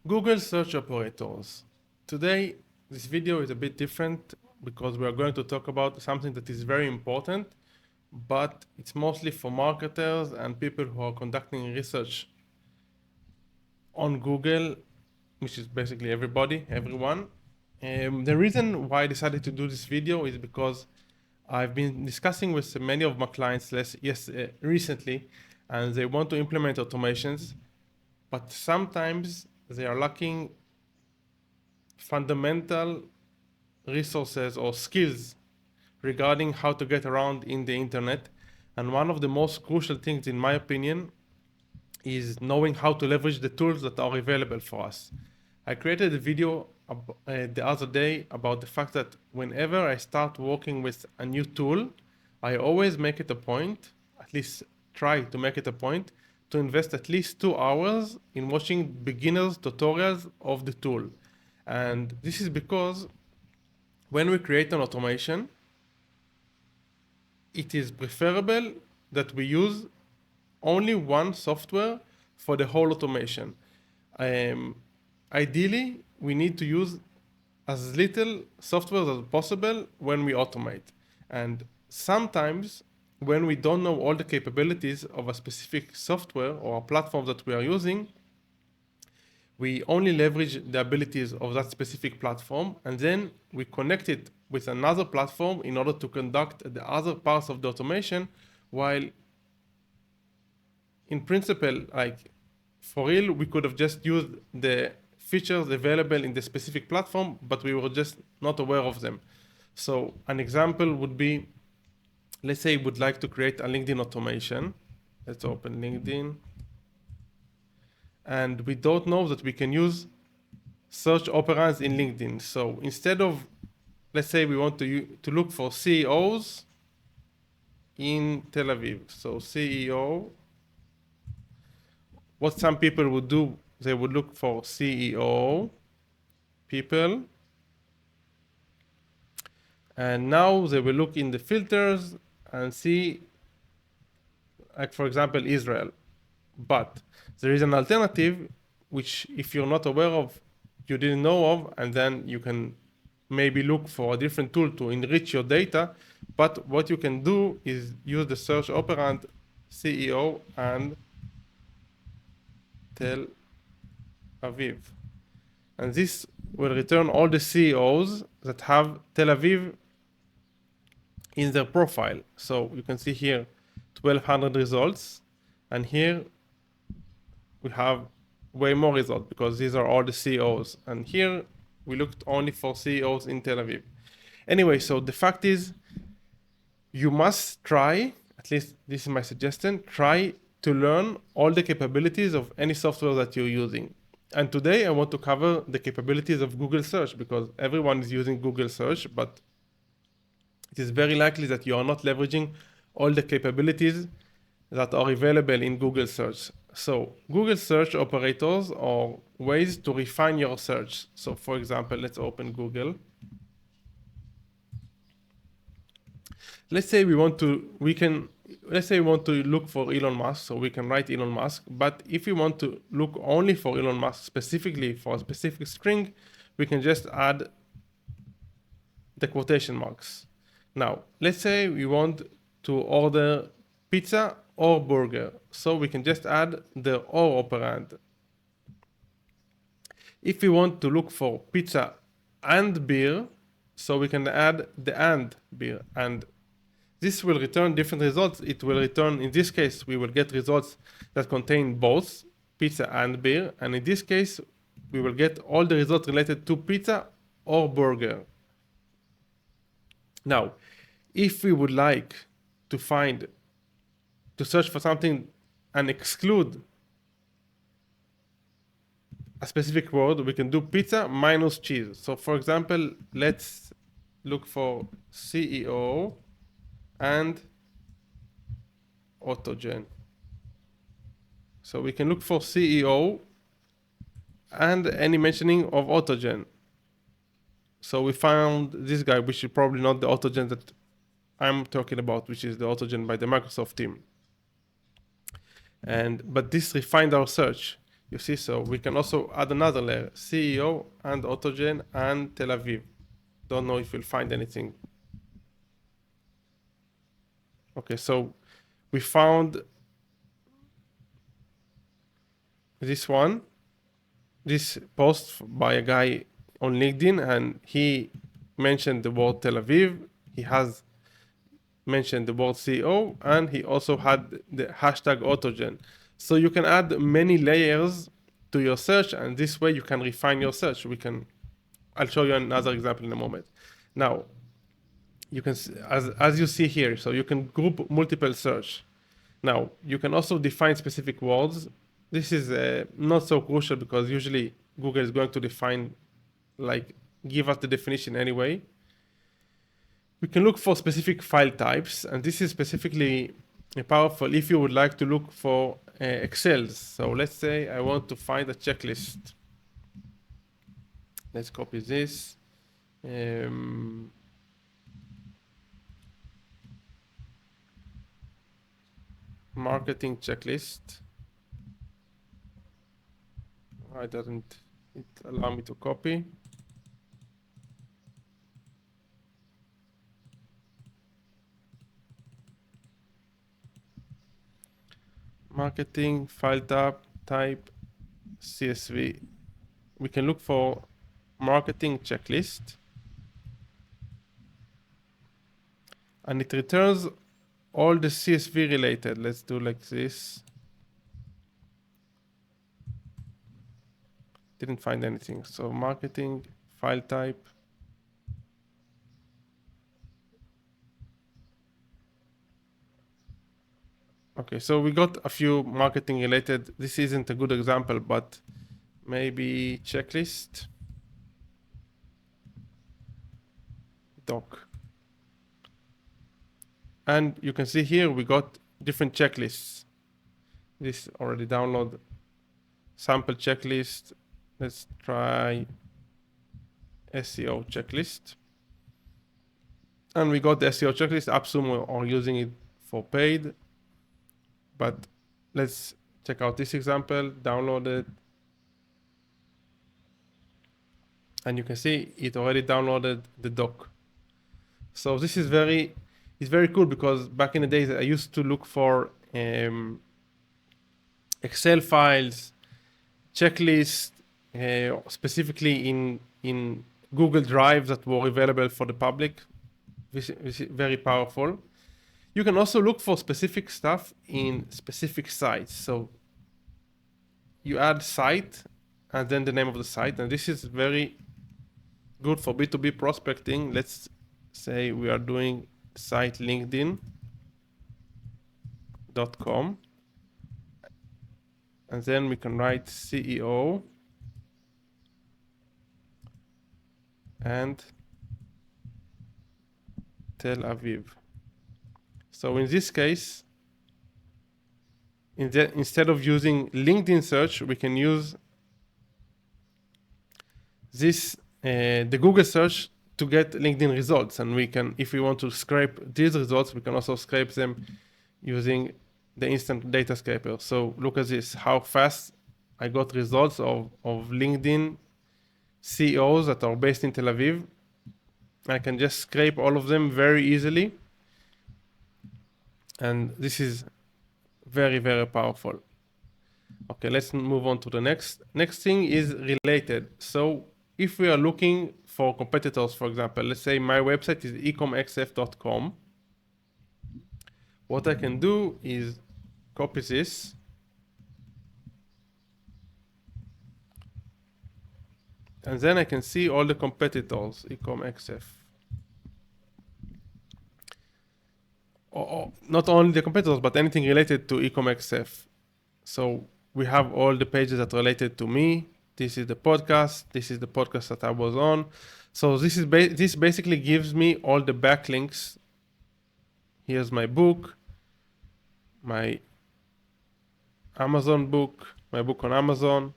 Google search operators. Today, this video is a bit different because we are going to talk about something that is very important, but it's mostly for marketers and people who are conducting research on Google, which is basically everybody, everyone. The reason why I decided to do this video is because I've been discussing with many of my clients recently, and they want to implement automations, but sometimes they are lacking fundamental resources or skills regarding how to get around in the internet. And one of the most crucial things, in my opinion, is knowing how to leverage the tools that are available for us. I created a video the other day about the fact that whenever I start working with a new tool, I always make it a point, at least try to make it a point, to invest at least 2 hours in watching beginners tutorials of the tool. And this is because when we create an automation, it is preferable that we use only one software for the whole automation. Ideally, we need to use as little software as possible when we automate. And sometimes, when we don't know all the capabilities of a specific software or a platform that we are using, we only leverage the abilities of that specific platform, and then we connect it with another platform in order to conduct the other parts of the automation, while in principle, like for real, we could have just used the features available in the specific platform, but we were just not aware of them. So an example would be, let's say we would like to create a LinkedIn automation. Let's open LinkedIn. And we don't know that we can use search operands in LinkedIn. So instead of, let's say we want to look for CEOs in Tel Aviv. So CEO, what some people would do, they would look for CEO people. And now they will look in the filters and see, like for example, Israel. But there is an alternative, which if you're not aware of, you didn't know of, and then you can maybe look for a different tool to enrich your data. But what you can do is use the search operand CEO and Tel Aviv. And this will return all the CEOs that have Tel Aviv in their profile. So you can see here 1200 results, and here we have way more results because these are all the CEOs. And here we looked only for CEOs in Tel Aviv. Anyway, so the fact is, you must try, at least this is my suggestion, try to learn all the capabilities of any software that you're using. And today I want to cover the capabilities of Google Search, because everyone is using Google Search, but it is very likely that you are not leveraging all the capabilities that are available in Google Search. So Google Search operators are ways to refine your search. So for example, let's open Google. Let's say we want to look for Elon Musk, so we can write Elon Musk. But if we want to look only for Elon Musk, specifically for a specific string, we can just add the quotation marks. Now, let's say we want to order pizza or burger, so we can just add the or operand. If we want to look for pizza and beer, so we can add the and beer, and this will return different results. It will return, in this case, we will get results that contain both pizza and beer, and in this case, we will get all the results related to pizza or burger. Now, if we would like to search for something and exclude a specific word, we can do pizza minus cheese. So for example, let's look for CEO and autogen. So we can look for CEO and any mentioning of autogen. So we found this guy, which is probably not the autogen that I'm talking about, which is the autogen by the Microsoft team. But this refined our search. You see, so we can also add another layer, CEO and Autogen and Tel Aviv. Don't know if you'll find anything. Okay, so we found this one, this post by a guy on LinkedIn, and he mentioned the word Tel Aviv. He has mentioned the word CEO, and he also had the hashtag Autogen. So you can add many layers to your search, and this way you can refine your search. I'll show you another example in a moment. Now, you can, as you see here, so you can group multiple search. Now, you can also define specific words. This is not so crucial because usually Google is going to define, like, give us the definition anyway. We can look for specific file types, and this is specifically powerful if you would like to look for Excels. So let's say I want to find a checklist. Let's copy this. Marketing checklist. Why doesn't it allow me to copy? Marketing file type CSV. We can look for marketing checklist, and it returns all the CSV related. Let's do like this. Didn't find anything. So marketing file type. Okay, so we got a few marketing related. This isn't a good example, but maybe checklist doc. And you can see here we got different checklists. This already download sample checklist. Let's try SEO checklist. And we got the SEO checklist. AppSumo are using it for paid. But let's check out this example, download it. And you can see it already downloaded the doc. So this is it's very cool because back in the days I used to look for Excel files, checklists, specifically in Google Drive that were available for the public. This is very powerful. You can also look for specific stuff in specific sites. So you add site and then the name of the site, and this is very good for B2B prospecting. Let's say we are doing site linkedin.com, and then we can write CEO and Tel Aviv. So in this case, instead of using LinkedIn search, we can use this the Google search to get LinkedIn results, and we can, if we want to scrape these results, we can also scrape them using the instant data scraper. So look at this, how fast I got results of LinkedIn CEOs that are based in Tel Aviv. I can just scrape all of them very easily, and this is very, very powerful. Okay, let's move on to the next thing is related. So if we are looking for competitors, for example, let's say my website is ecomxf.com. What I can do is copy this, and then I can see all the competitors, ecomxf. Not only the competitors, but anything related to ecomxf. So we have all the pages that are related to me. This is the podcast. This is the podcast that I was on. So this is this basically gives me all the backlinks. Here's my book, my Amazon book, my book on Amazon,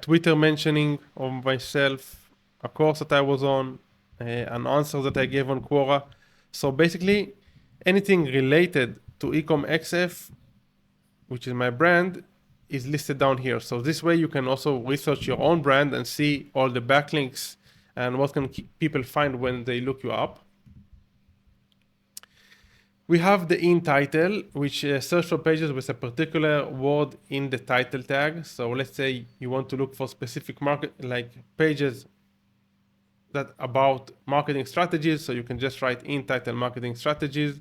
Twitter mentioning of myself, a course that I was on, an answer that I gave on Quora. So basically, anything related to ecomxf which is my brand, is listed down here. So this way you can also research your own brand and see all the backlinks and what can people find when they look you up. We have the in title, which search for pages with a particular word in the title tag. So let's say you want to look for specific market, like pages that about marketing strategies. So you can just write in title marketing strategies.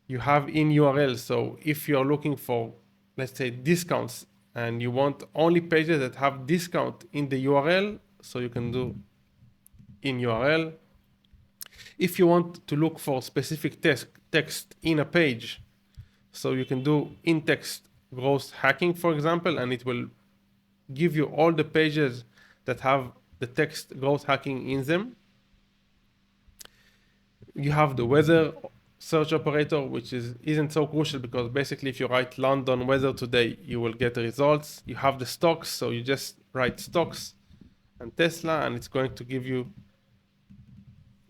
You have in URL. So if you're looking for, let's say, discounts and you want only pages that have discount in the URL, so you can do in URL. If you want to look for specific text in a page, so you can do in text growth hacking, for example, and it will give you all the pages that have the text growth hacking in them. You have the weather search operator, which isn't so crucial because basically if you write London weather today, you will get the results. You have the stocks, so you just write stocks and Tesla, and it's going to give you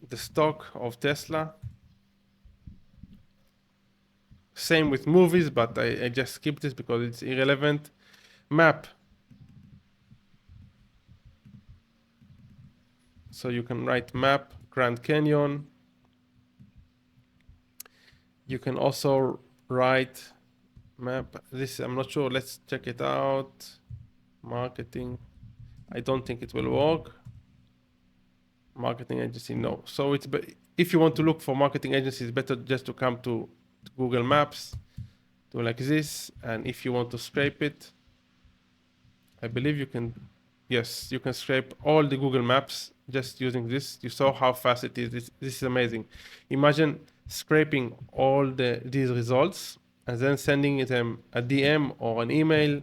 the stock of Tesla. Same with movies, but I just skipped this because it's irrelevant. Map. So you can write map, Grand Canyon. You can also write map. This, I'm not sure. Let's check it out. Marketing. I don't think it will work. Marketing agency, no. So it's, if you want to look for marketing agencies, better just to come to Google Maps, do like this. And if you want to scrape it, I believe you can, yes, you can scrape all the Google Maps just using this. You saw how fast it is. This is amazing. Imagine scraping all these results and then sending them a DM or an email.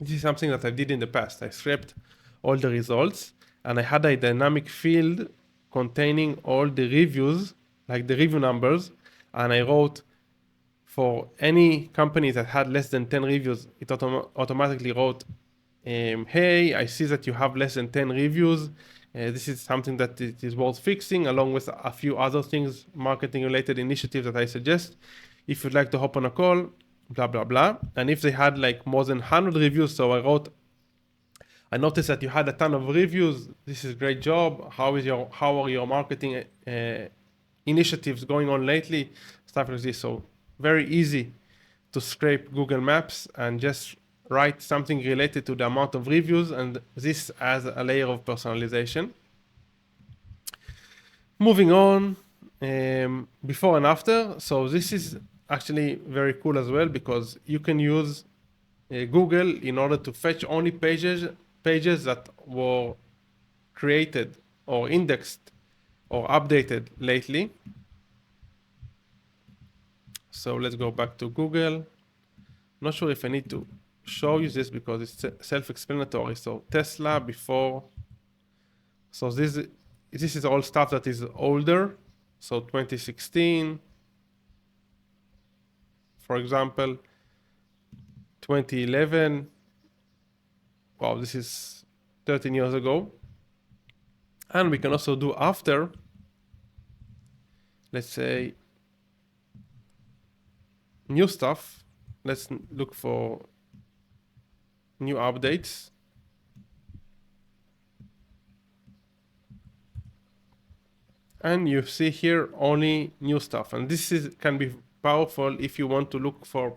This is something that I did in the past. I scraped all the results and I had a dynamic field containing all the reviews, like the review numbers, and I wrote for any company that had less than 10 reviews, it automatically wrote, hey, I see that you have less than 10 reviews. This is something that is worth fixing, along with a few other things, marketing related initiatives that I suggest. If you'd like to hop on a call, blah, blah, blah. And if they had like more than 100 reviews, so I wrote, I noticed that you had a ton of reviews. This is a great job. How are your marketing initiatives going on lately? Stuff like this. So very easy to scrape Google Maps and just write something related to the amount of reviews, and this as a layer of personalization. Moving on, before and after. So this is actually very cool as well because you can use Google in order to fetch only pages that were created or indexed or updated lately. So let's go back to Google. I'm not sure if I need to show you this because it's self-explanatory. So Tesla before. So this is all stuff that is older. So 2016, for example, 2011. Wow, this is 13 years ago. And we can also do after. Let's say new stuff. Let's look for new updates. And you see here only new stuff. And this can be powerful if you want to look for,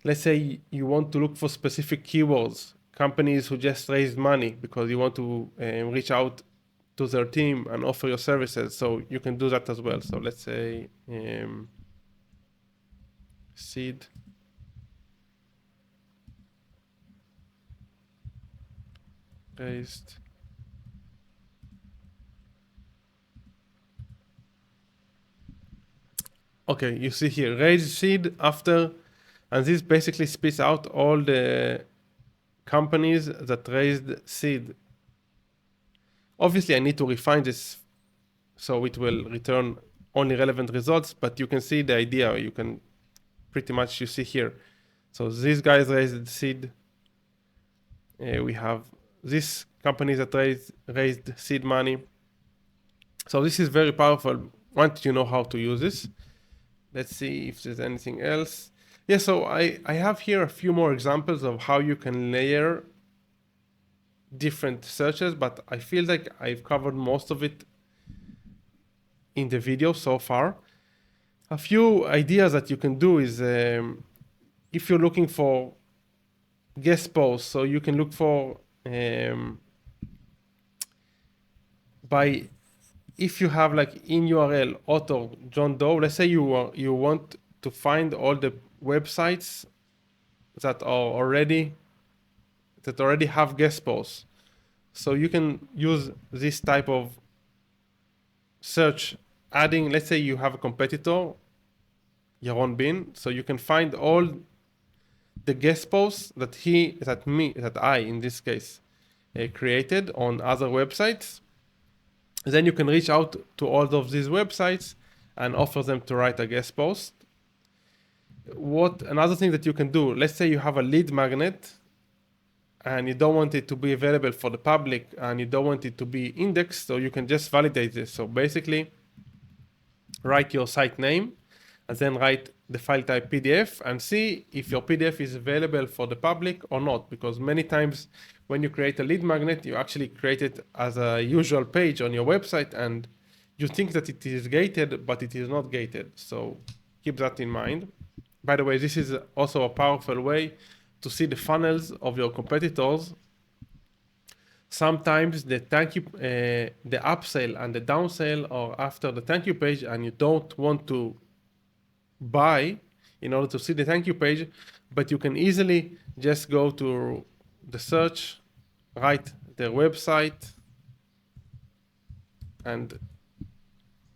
let's say you want to look for specific keywords, companies who just raised money because you want to reach out to their team and offer your services. So you can do that as well. So let's say seed. Raised. Okay, you see here, raised seed after, and this basically spits out all the companies that raised seed. Obviously, I need to refine this so it will return only relevant results, but you can see the idea. You can pretty much, you see here. So these guys raised seed. We have these companies that raised seed money. So this is very powerful once you know how to use this. Let's see if there's anything else. Yeah, so I have here a few more examples of how you can layer different searches, but I feel like I've covered most of it in the video so far. A few ideas that you can do is if you're looking for guest posts, so you can look for by if you have like in URL author John Doe. Let's say you want to find all the websites that already have guest posts. So you can use this type of search, adding, let's say you have a competitor, Yaron Bin, so you can find all the guest posts that I, in this case, created on other websites. Then you can reach out to all of these websites and offer them to write a guest post. Another thing that you can do, let's say you have a lead magnet and you don't want it to be available for the public and you don't want it to be indexed, so you can just validate this. So basically, write your site name and then write the file type PDF and see if your PDF is available for the public or not. Because many times when you create a lead magnet, you actually create it as a usual page on your website and you think that it is gated, but it is not gated. So keep that in mind. By the way, this is also a powerful way to see the funnels of your competitors. Sometimes the the upsell and the downsell are after the thank you page, and you don't want to buy in order to see the thank you page, but you can easily just go to the search, write their website, and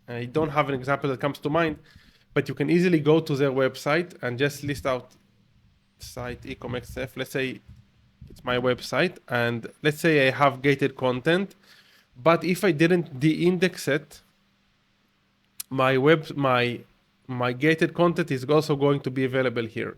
I don't have an example that comes to mind, but you can easily go to their website and just list out site e-commerce. Let's say it's my website, and let's say I have gated content, but if I didn't de-index it, my gated content is also going to be available here.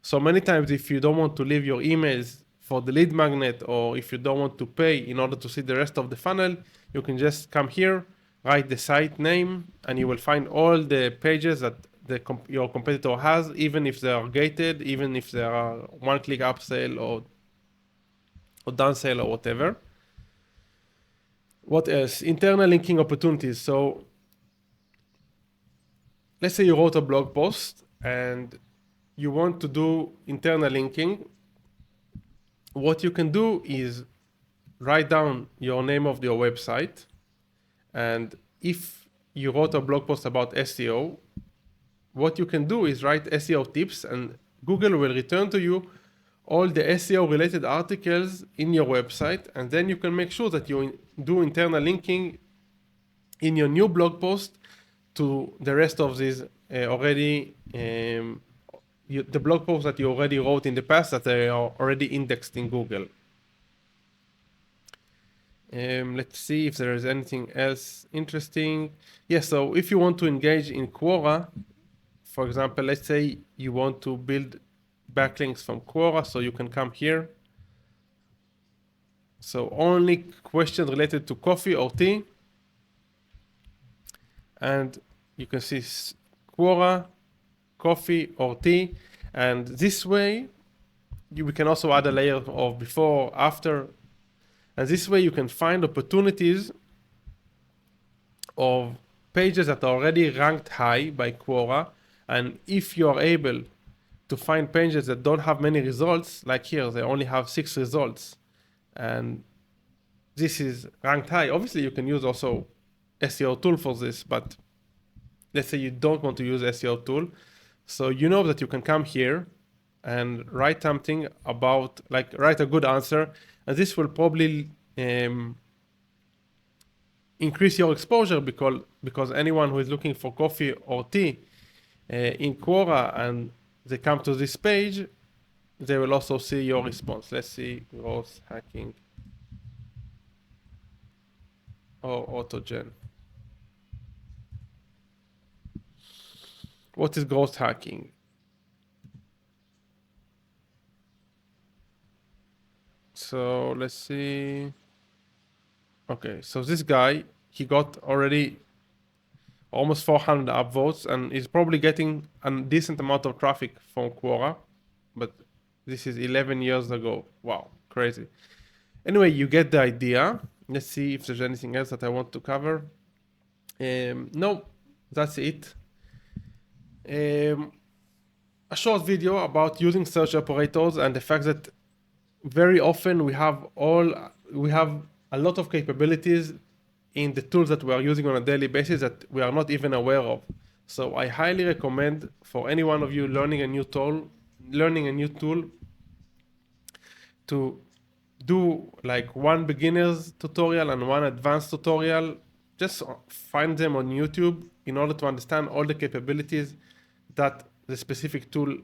So many times, if you don't want to leave your emails for the lead magnet, or if you don't want to pay in order to see the rest of the funnel, you can just come here, write the site name, and you will find all the pages that your competitor has, even if they are gated, even if they are one-click upsell or downsell or whatever. What else? Internal linking opportunities. So let's say you wrote a blog post and you want to do internal linking. What you can do is write down your name of your website, and if you wrote a blog post about SEO, what you can do is write SEO tips, and Google will return to you all the SEO related articles in your website, and then you can make sure that you do internal linking in your new blog post to the rest of these the blog posts that you already wrote in the past, that they are already indexed in Google. Let's see if there is anything else interesting. Yeah, so if you want to engage in Quora, for example, let's say you want to build backlinks from Quora, so you can come here. So only questions related to coffee or tea. And you can see Quora, coffee or tea. And this way, we can also add a layer of before, after. And this way you can find opportunities of pages that are already ranked high by Quora. And if you are able to find pages that don't have many results, like here, they only have 6 results, and this is ranked high. Obviously, you can use also SEO tool for this, but let's say you don't want to use SEO tool. So you know that you can come here and write something about, like write a good answer, and this will probably increase your exposure because anyone who is looking for coffee or tea in Quora and they come to this page, they will also see your response. Let's see, growth hacking or autogen. What is growth hacking? So let's see. Okay, so this guy, he got already almost 400 upvotes, and is probably getting a decent amount of traffic from Quora. But this is 11 years ago. Wow, crazy. Anyway, you get the idea. Let's see if there's anything else that I want to cover. No, that's it. A short video about using search operators and the fact that very often we have a lot of capabilities in the tools that we are using on a daily basis that we are not even aware of. So I highly recommend for any one of you learning a new tool to do like one beginner's tutorial and one advanced tutorial. Just find them on YouTube in order to understand all the capabilities that the specific tool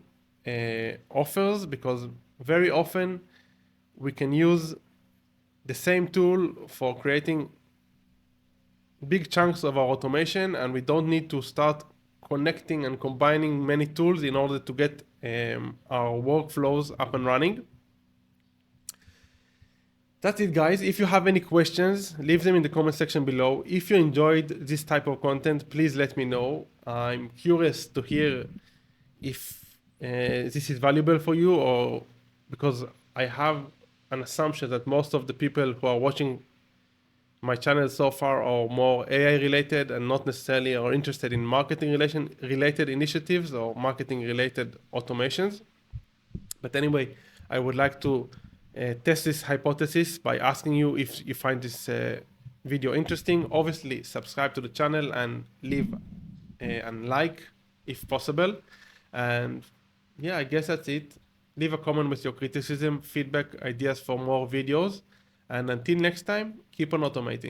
offers, because very often we can use the same tool for creating big chunks of our automation, and we don't need to start connecting and combining many tools in order to get our workflows up and running. That's it, guys. If you have any questions, leave them in the comment section below. If you enjoyed this type of content, please let me know. I'm curious to hear if this is valuable for you, or because I have an assumption that most of the people who are watching my channel so far are more AI related and not necessarily are interested in marketing related initiatives or marketing related automations. But anyway, I would like to test this hypothesis by asking you if you find this video interesting. Obviously, subscribe to the channel and leave and like if possible. And yeah, I guess that's it. Leave a comment with your criticism, feedback, ideas for more videos. And until next time, keep on automating.